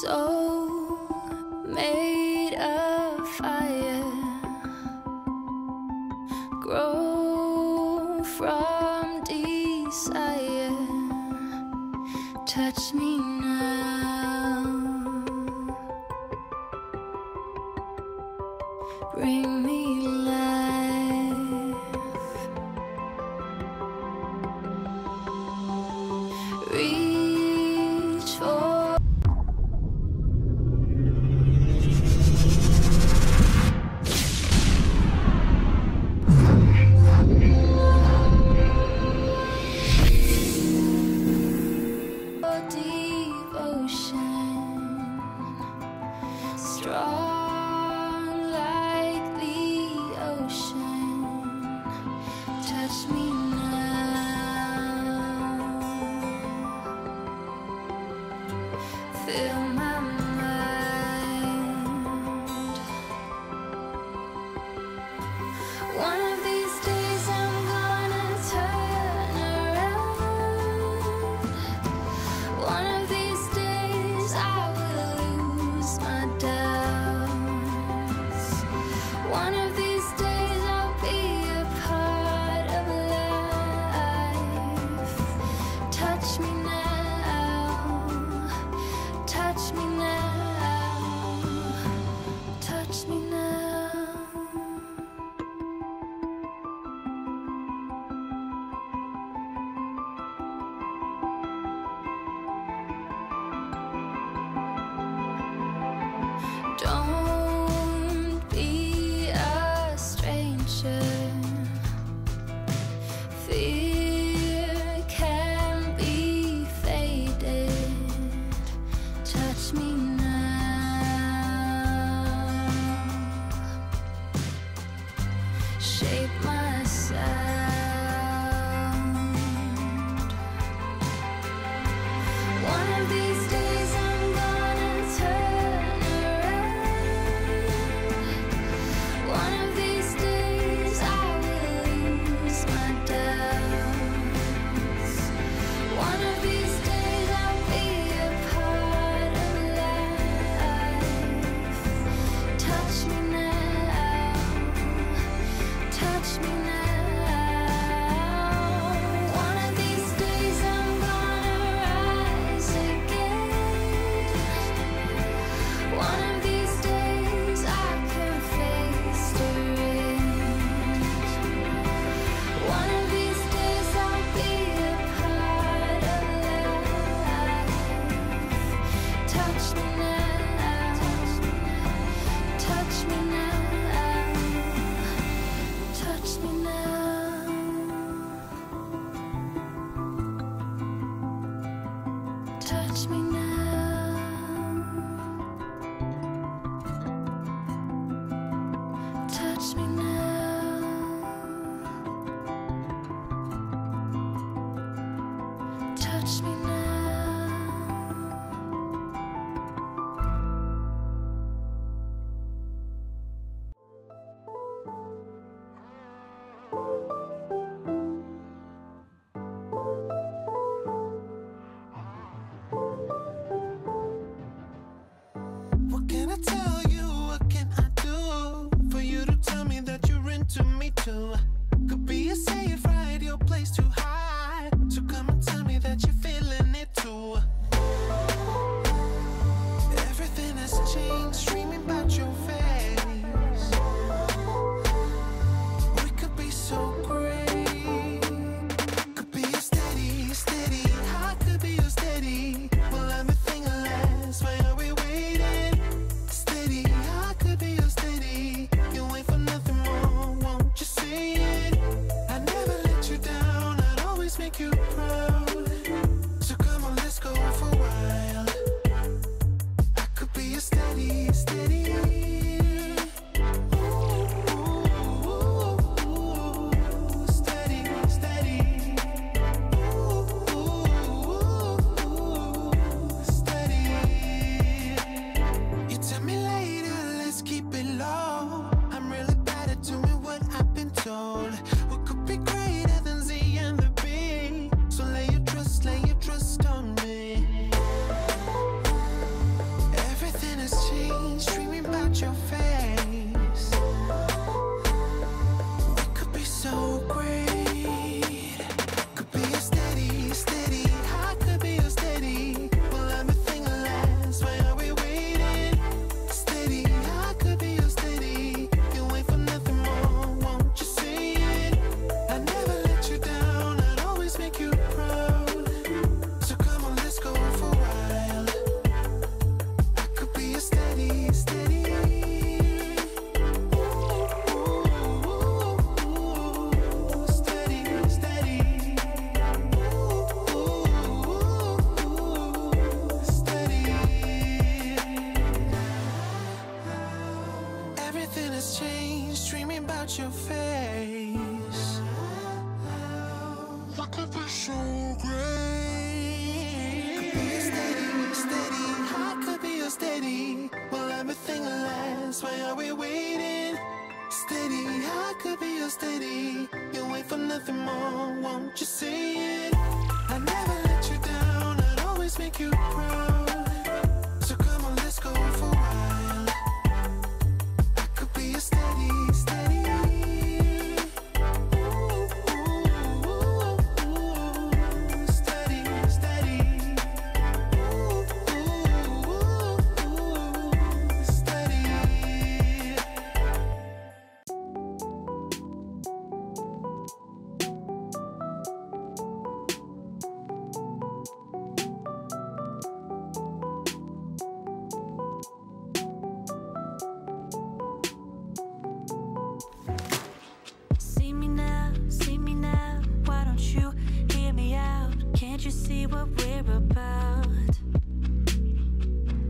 soul made of fire, grow from desire. Touch me now, bring me life, reach for strong like the ocean. Touch me now, fill my mind. One of these days I'm gonna turn around. One of these days I will lose my doubts. One of these days I'll be a part of life. Touch me now, touch me now, touch me now. Don't be a stranger. Fear can be faded. Touch me now. Shape my sound. One of these days I'm gonna turn around. One of these days I will lose my doubts. One of these days I'll be a part of life. Touch me now, touch me now. One of these days I'm gonna rise again. One of these days I can face the rain. One of these days I'll be a part of life. Touch me now, touch me now, touch me now. Touch me now, touch me now, touch me now. What can I tell you? What can I do for you to tell me that you're into me too? Could be a safe ride, your place to hide. So come and tell me that you're feeling it too. Everything has changed, dreaming about your face. We could be so great. Could be a steady, steady. I could be a steady. Will everything last? Why are we waiting? Steady, I could be a steady. You wait for nothing more, won't you say it? I never let you down, I'd always make you proud. So come on, let's go for a while. I could be a steady, steady. Ooh, steady, steady. Ooh, steady. You tell me later, let's keep it low. I'm really bad at doing what I've been told. What could be greater than Z and the B? so great. Could be a steady, steady. I could be a steady. Will everything last? Why are we waiting? Steady, I could be a steady. You wait for nothing more, won't you say it? I never let you down, I'd always make you proud. So come on, let's go for a while. I could be a steady, steady. Can't you see what we're about?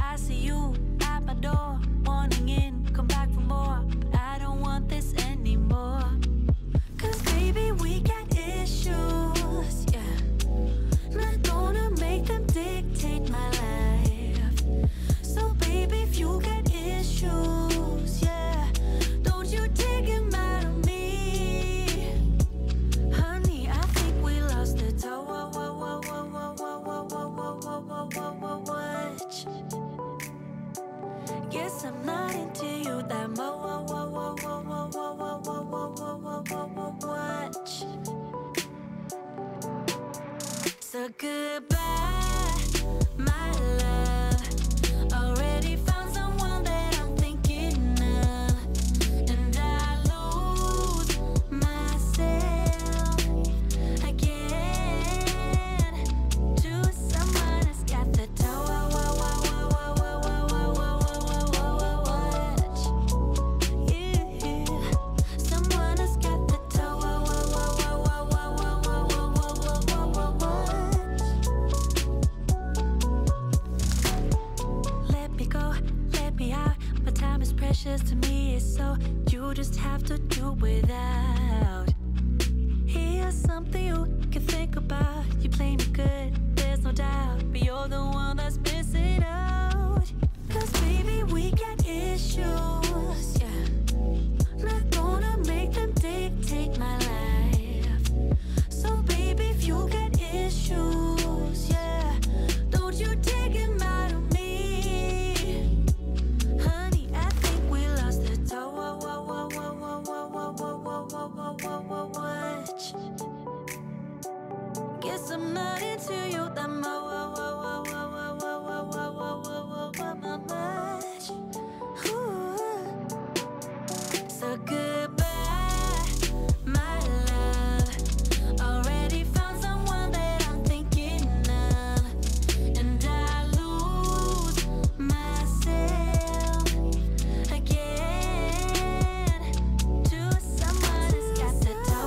I see you at my door, wanting in, come back for more. But I don't want this anymore. Cause baby, we got issues, yeah. Not gonna make them dictate my life. So baby, if you got issues, yeah, don't you take them out of me. Honey, I think we lost the toe. Watch. Guess I'm not into you that much. So goodbye, my love. Already found someone that I'm thinking of, and I lose myself again to someone who's got the toe. Someone who's got the toe. Let me go, let me out. My time is precious to me, so you just have to do without. Here's something you can think about. You play me good, there's no doubt, but you're the one that's missing out. Cause baby, we got issues, yeah. Not gonna make them dictate my life. So baby, if you got issues, yeah, don't you take them out of me. Honey, I think we lost the toe. Watch. Guess I'm not into you that much. Ooh. So goodbye, my love. Already found someone that I'm thinking of, and I lose myself again to someone who's got the toe.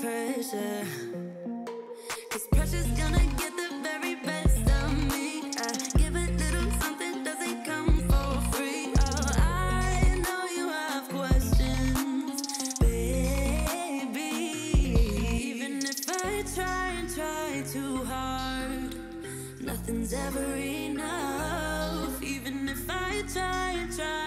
pressure. 'Cause pressure's gonna get the very best of me. I give a little something, doesn't come for free. Oh, I know you have questions, baby. Even if I try and try too hard, nothing's ever enough. Even if I try and try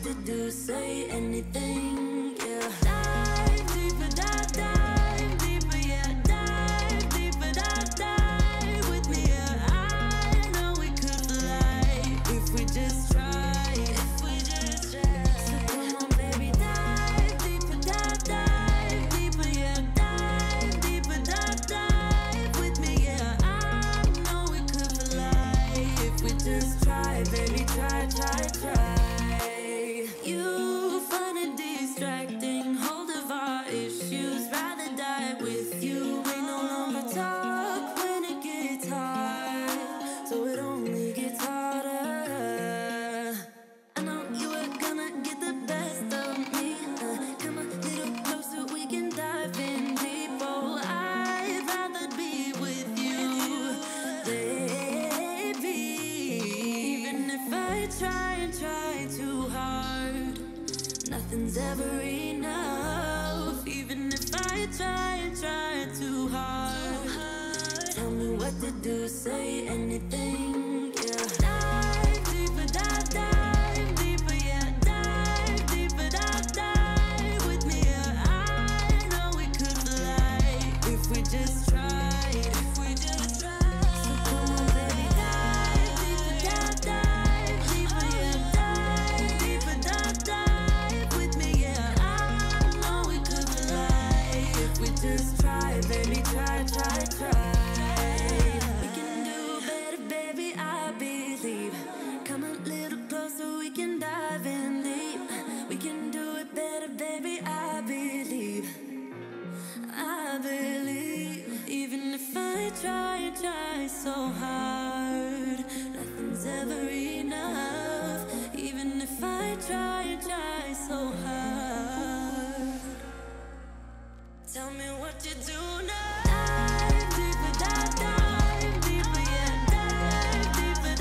to do, say anything, yeah. Dive deeper, dive deeper, yeah. Dive deeper, dive with me, yeah. I know we could fly if we just try, if we just try. So come on, baby, dive deeper, dive deeper, yeah. Dive deeper, dive with me, yeah. I know we could fly if we just try, baby, try, try, try. You find it distracting, hold of our issues, rather die with you. We no longer talk when it gets hard, so it only gets harder. I know you were gonna get the best of me. Come a little closer, we can dive in deep. Oh, I'd rather be with you, baby. Even if I try and try too hard, nothing's ever enough. Even if I try and try too hard, tell me what to do, say anything, yeah. Dive deeper, dive deeper, yeah. Dive deeper, dive with me, yeah. I know we could fly if we just try, if we just try. So come on, baby, dive deeper, dive deeper, yeah. Dive deeper, dive with me, yeah. I know we could fly if we just try, baby, try, try, try. We can do better, baby, I believe. Come a little closer, we can dive in deep. We can do it better, baby, I believe. I believe. Even if I try and try so hard, nothing's ever enough. Even if I try and try so hard, tell me what to do now. Dive deeper, dive deeper, yeah. Dive deeper,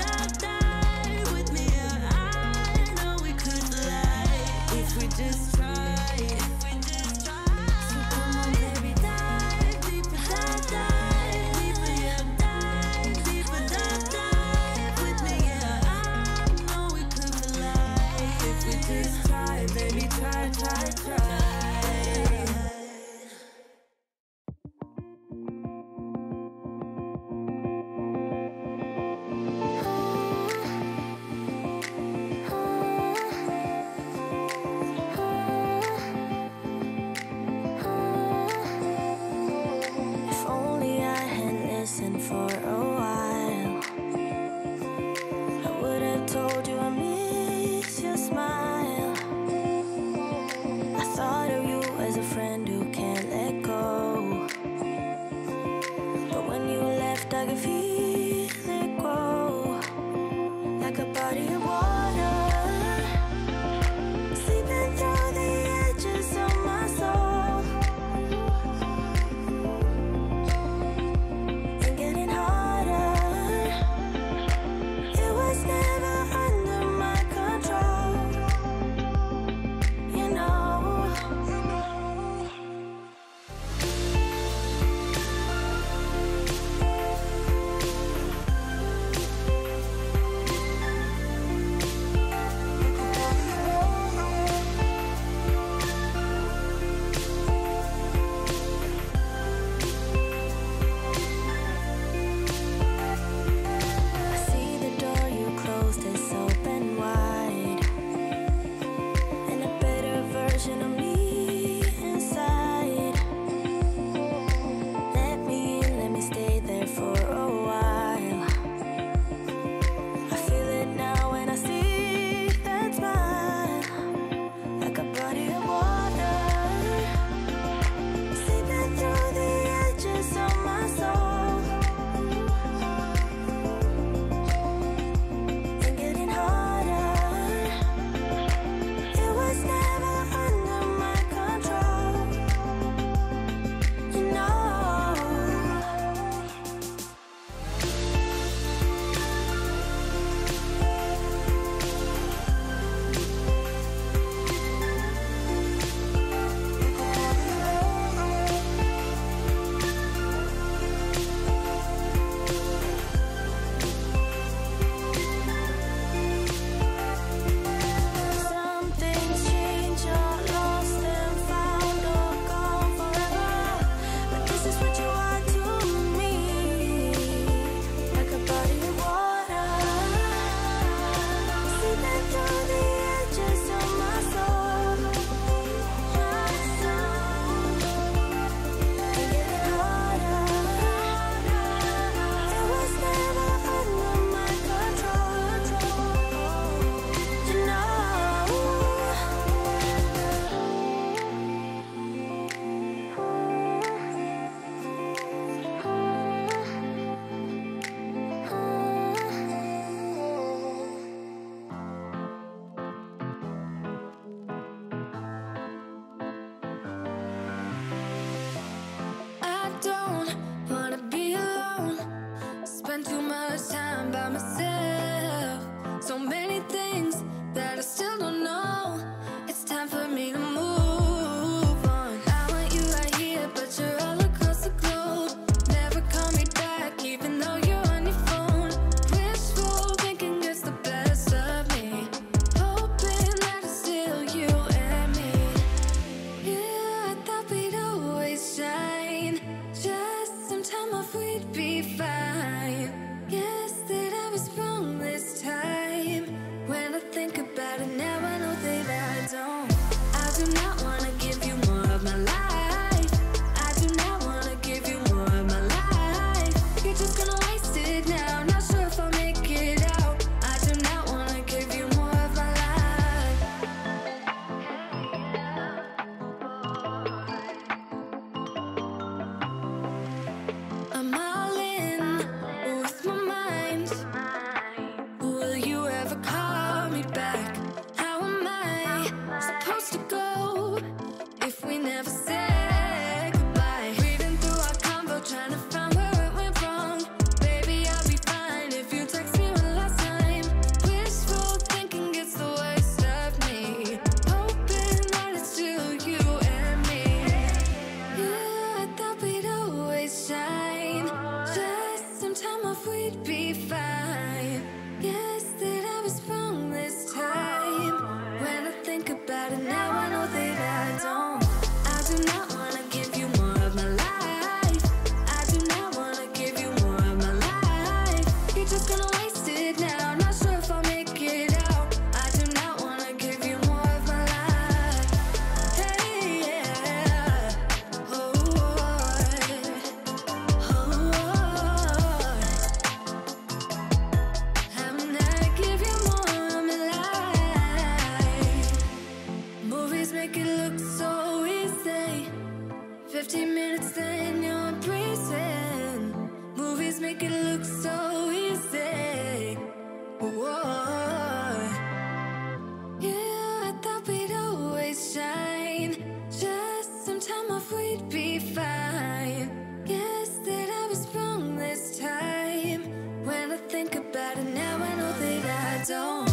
don't.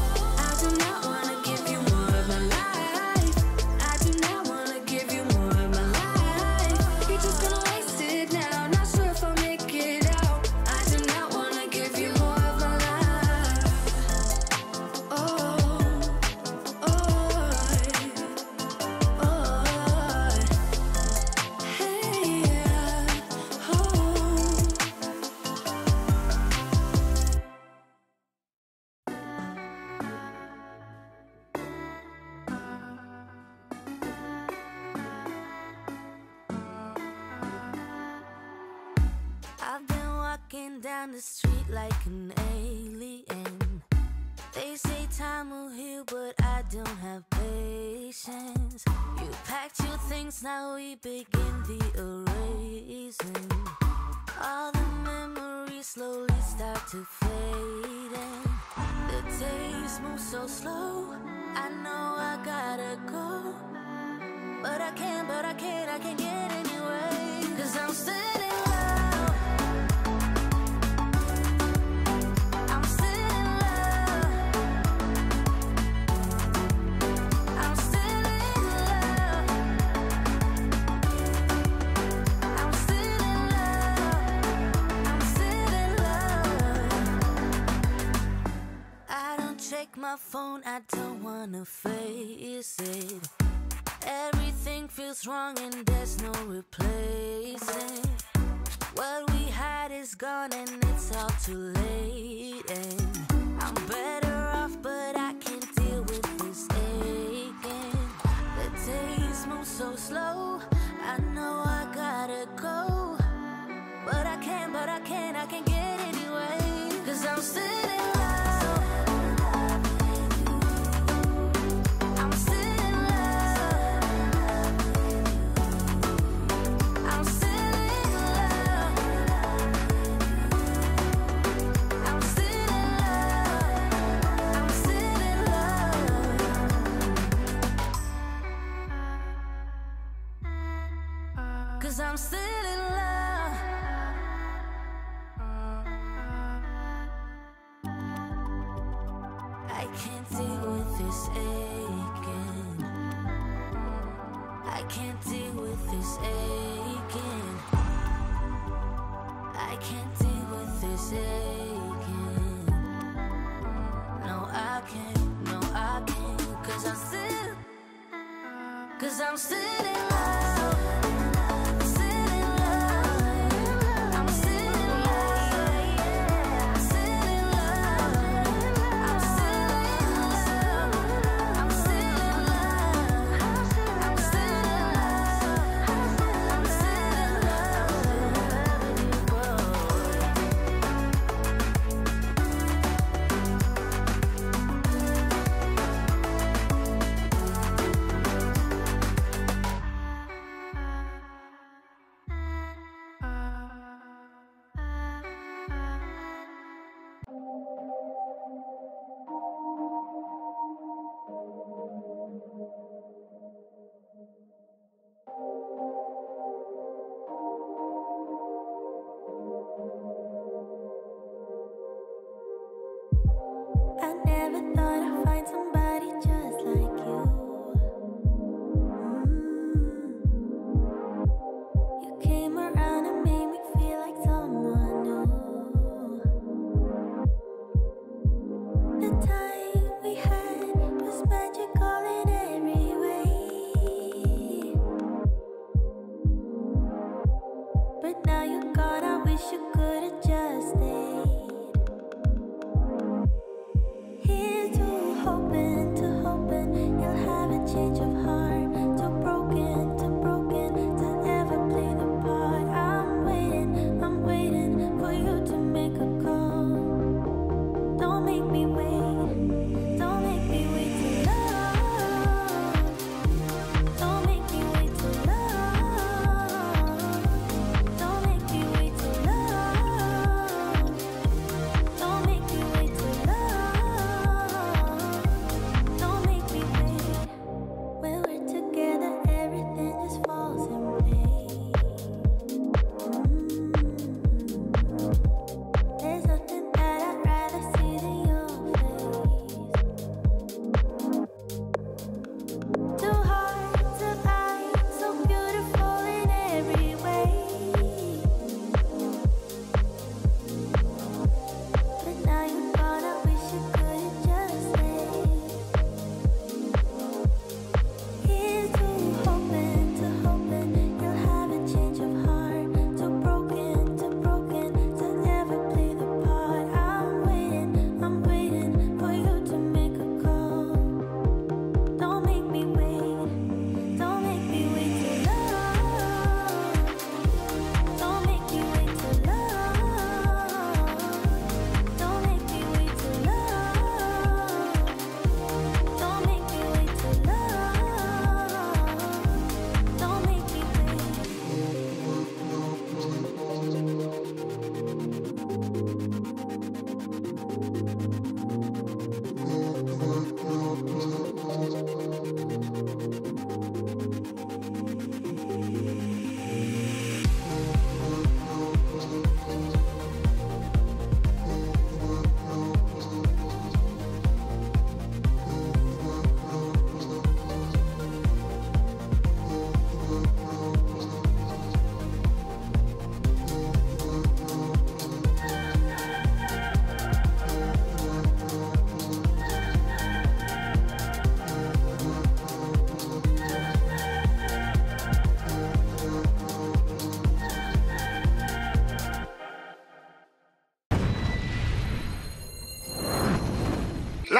I do not wanna give you more of my life. I do not wanna give you more of my life. You're just gonna waste it now. Not sure if I'll make it out. I do not wanna give you more of my life. Oh, hey, yeah, I've been walking down the street like an alien. They say time will heal, but I don't have patience. You packed your things, now we begin the erasing. All the memories slowly start to fade in. The days move so slow, I know I gotta go. But I can't get anyway. 'Cause I'm still in love. I'm still in love. I'm still in love. I'm still in love. I'm still in love. I don't check my phone, I don't wanna face it. Everything feels wrong and there's no replacing. What we had is gone and it's all too late. And I'm better off, but I can't deal with this aching. The days move so slow, I know I gotta go. But I can't get anyway. 'Cause I'm still in love. I'm still in love. I'm still in love. I'm still in love. I'm still in love. 'Cause I'm still in love. I can't deal with this aching. I can't deal with this aching. I can't deal with this aching. No, I can't. No, I can't. 'Cause I'm still in love. Still in love. I'm still in love. Still in love. I'm still in love. I'm still in love. I'm still in love. I'm still in I never thought I'd find somebody just like you. You came around and made me feel like someone new. The time we had was magical in every way. But now you're gone, I wish you could have just stayed. Here's to hoping you'll have a change of heart. Too broken to ever play the part. I'm waiting for you to make a call. Don't make me wait.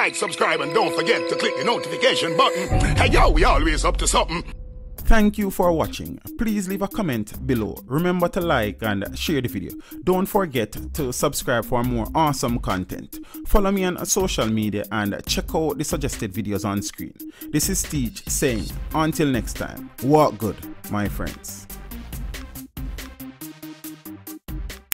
like, subscribe, and don't forget to click the notification button. Hey yo, we always up to something. Thank you for watching. Please leave a comment below. Remember to like and share the video. Don't forget to subscribe for more awesome content. Follow me on social media and check out the suggested videos on screen. This is Teach saying, until next time, walk good, my friends.